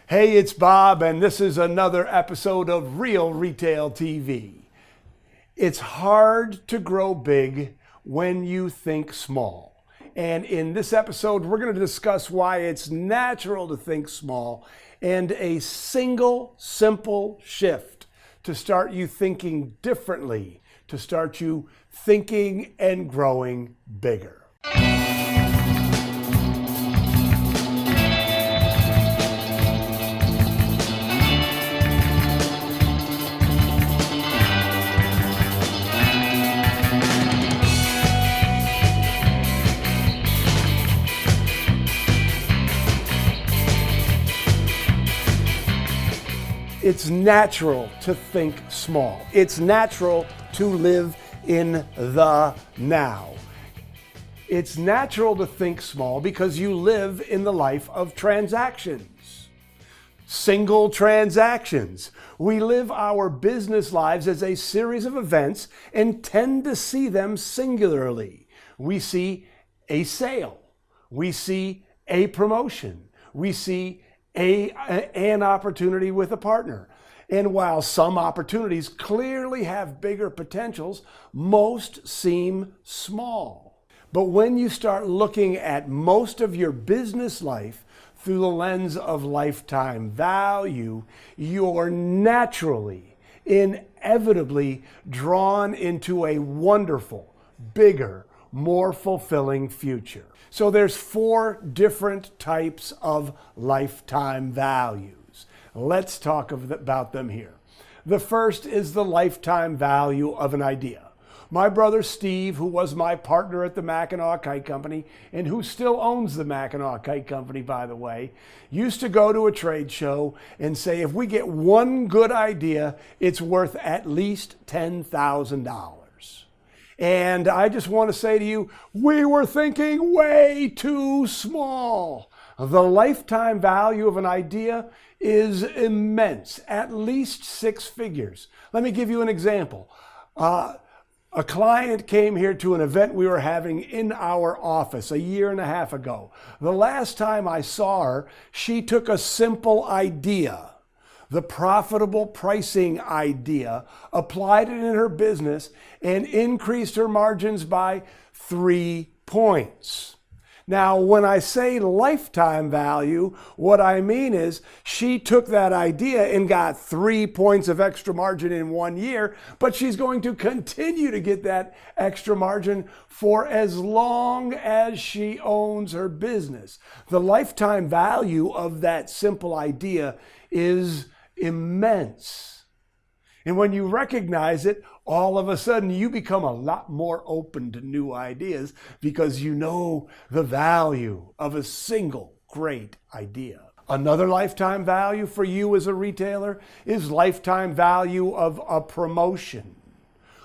Hey, it's Bob, and this is another episode of Real Retail TV. It's hard to grow big when you think small. And in this episode, we're going to discuss why it's natural to think small and a single, simple shift to start you thinking differently, to start you thinking and growing bigger. It's natural to think small. It's natural to live in the now. It's natural to think small because you live in the life of transactions. Single transactions. We live our business lives as a series of events and tend to see them singularly. We see a sale. We see a promotion. We see an opportunity with a partner. And while some opportunities clearly have bigger potentials, most seem small. But when you start looking at most of your business life through the lens of lifetime value, you're naturally, inevitably drawn into a wonderful, bigger, more fulfilling future. So there's 4 different types of lifetime values. Let's talk about them here. The first is the lifetime value of an idea. My brother Steve, who was my partner at the Mackinac Kite Company and who still owns the Mackinac Kite Company, by the way, used to go to a trade show and say, if we get one good idea, it's worth at least $10,000. And I just want to say to you, we were thinking way too small. The lifetime value of an idea is immense, at least 6 figures. Let me give you an example. A client came here to an event we were having in our office a year and a half ago. The last time I saw her, she took a simple idea, the profitable pricing idea, applied it in her business and increased her margins by 3 points. Now, when I say lifetime value, what I mean is she took that idea and got 3 points of extra margin in 1 year, but she's going to continue to get that extra margin for as long as she owns her business. The lifetime value of that simple idea is immense. And when you recognize it, all of a sudden you become a lot more open to new ideas because you know the value of a single great idea. Another lifetime value for you as a retailer is lifetime value of a promotion.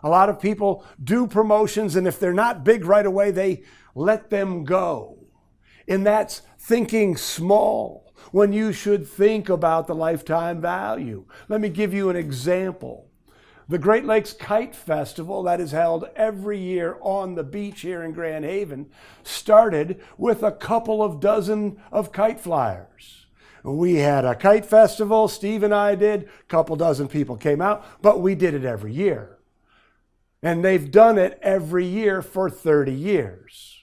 A lot of people do promotions, and if they're not big right away, they let them go. And that's thinking small when you should think about the lifetime value. Let me give you an example. The Great Lakes Kite Festival that is held every year on the beach here in Grand Haven started with a couple of dozen of kite flyers. We had a kite festival, Steve and I did, a couple dozen people came out, but we did it every year. And they've done it every year for 30 years.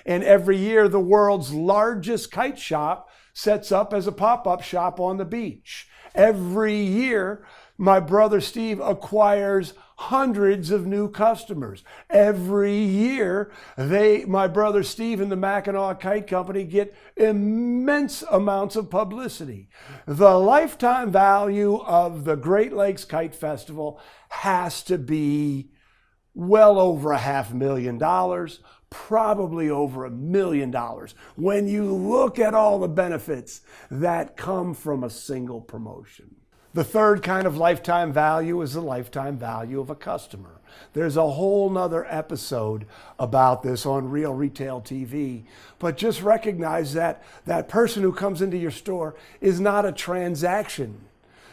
And every year the world's largest kite shop sets up as a pop-up shop on the beach. Every year, my brother Steve acquires hundreds of new customers. Every year, my brother Steve and the Mackinac Kite Company get immense amounts of publicity. The lifetime value of the Great Lakes Kite Festival has to be well over $500,000. Probably over $1 million when you look at all the benefits that come from a single promotion. The third kind of lifetime value is the lifetime value of a customer. There's a whole nother episode about this on Real Retail TV, but just recognize that that person who comes into your store is not a transaction.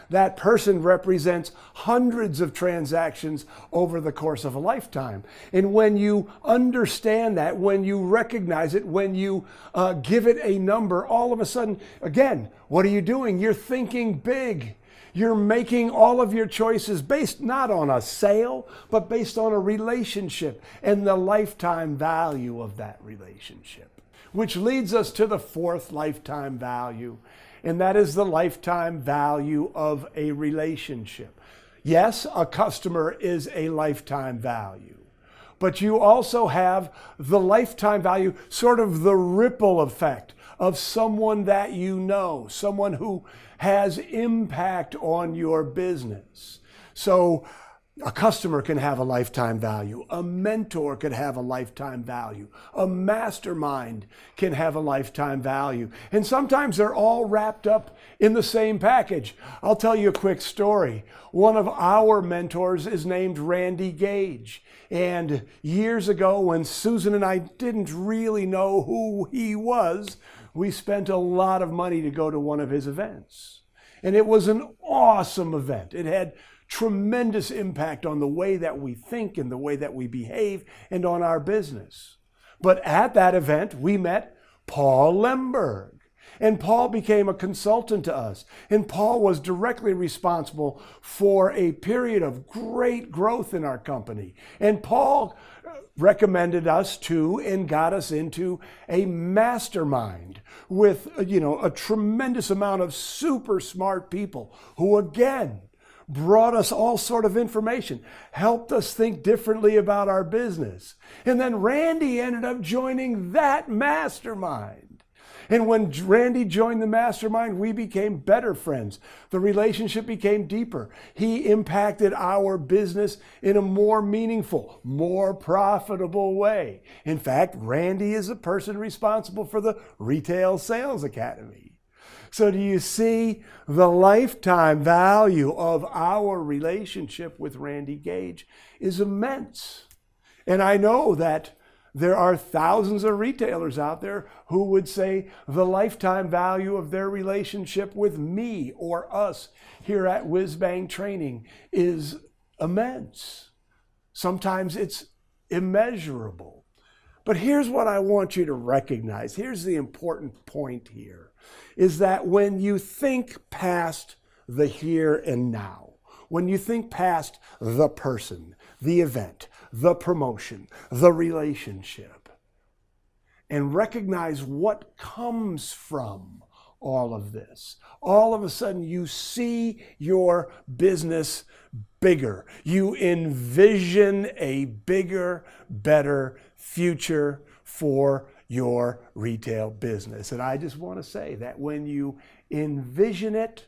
That person represents hundreds of transactions over the course of a lifetime. And when you understand that, when you recognize it, when you give it a number, all of a sudden, again, what are you doing? You're thinking big. You're making all of your choices based not on a sale, but based on a relationship and the lifetime value of that relationship. Which leads us to the fourth lifetime value, and that is the lifetime value of a relationship. Yes, a customer is a lifetime value, but you also have the lifetime value, sort of the ripple effect of someone that you know, someone who has impact on your business. So a customer can have a lifetime value. A mentor could have a lifetime value. A mastermind can have a lifetime value. And sometimes they're all wrapped up in the same package. I'll tell you a quick story. One of our mentors is named Randy Gage. And years ago, when Susan and I didn't really know who he was, we spent a lot of money to go to one of his events. And it was an awesome event. It had tremendous impact on the way that we think and the way that we behave and on our business. But at that event, we met Paul Lemberg. And Paul became a consultant to us. And Paul was directly responsible for a period of great growth in our company. And Paul recommended us to and got us into a mastermind with, a tremendous amount of super smart people who, again, brought us all sort of information, helped us think differently about our business. And then Randy ended up joining that mastermind. And when Randy joined the mastermind, we became better friends. The relationship became deeper. He impacted our business in a more meaningful, more profitable way. In fact, Randy is the person responsible for the Retail Sales Academy. So do you see the lifetime value of our relationship with Randy Gage is immense. And I know that there are thousands of retailers out there who would say the lifetime value of their relationship with me or us here at Whiz Bang Training is immense. Sometimes it's immeasurable. But here's what I want you to recognize. Here's the important point here, is that when you think past the here and now, when you think past the person, the event, the promotion, the relationship, and recognize what comes from all of this, all of a sudden you see your business bigger. You envision a bigger, better future for your retail business. And I just want to say that when you envision it,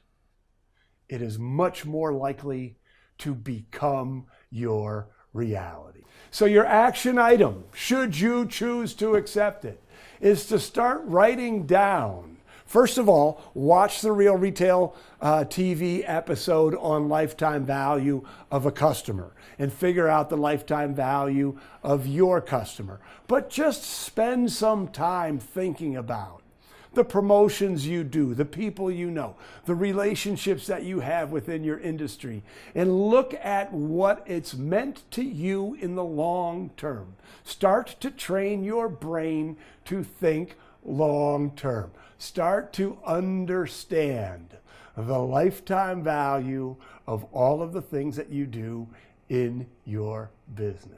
it is much more likely to become your reality. So your action item, should you choose to accept it, is to start writing down. First of all, watch the Real Retail TV episode on lifetime value of a customer and figure out the lifetime value of your customer. But just spend some time thinking about the promotions you do, the people you know, the relationships that you have within your industry, and look at what it's meant to you in the long term. Start to train your brain to think long term. Start to understand the lifetime value of all of the things that you do in your business.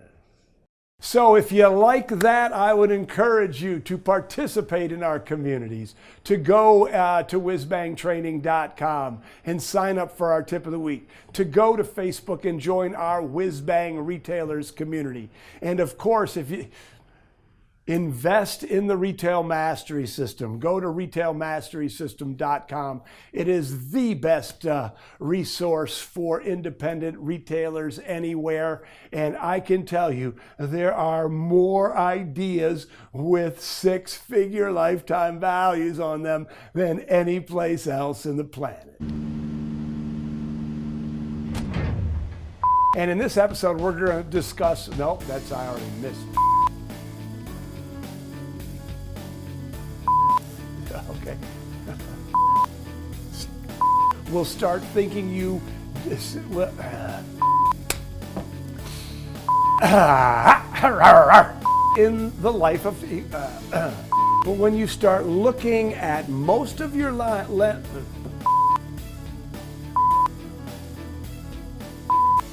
So if you like that, I would encourage you to participate in our communities, to go to whizbangtraining.com and sign up for our tip of the week, to go to Facebook and join our Whiz Bang Retailers community. And of course, if you invest in the Retail Mastery System. Go to retailmasterysystem.com. It is the best resource for independent retailers anywhere. And I can tell you, there are more ideas with six-figure lifetime values on them than any place else in the planet. And in this episode, we're going to discuss, nope, that's I already missed. Okay. will start thinking you in the life of but when you start looking at most of your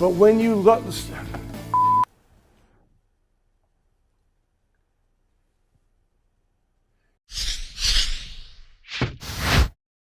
but when you look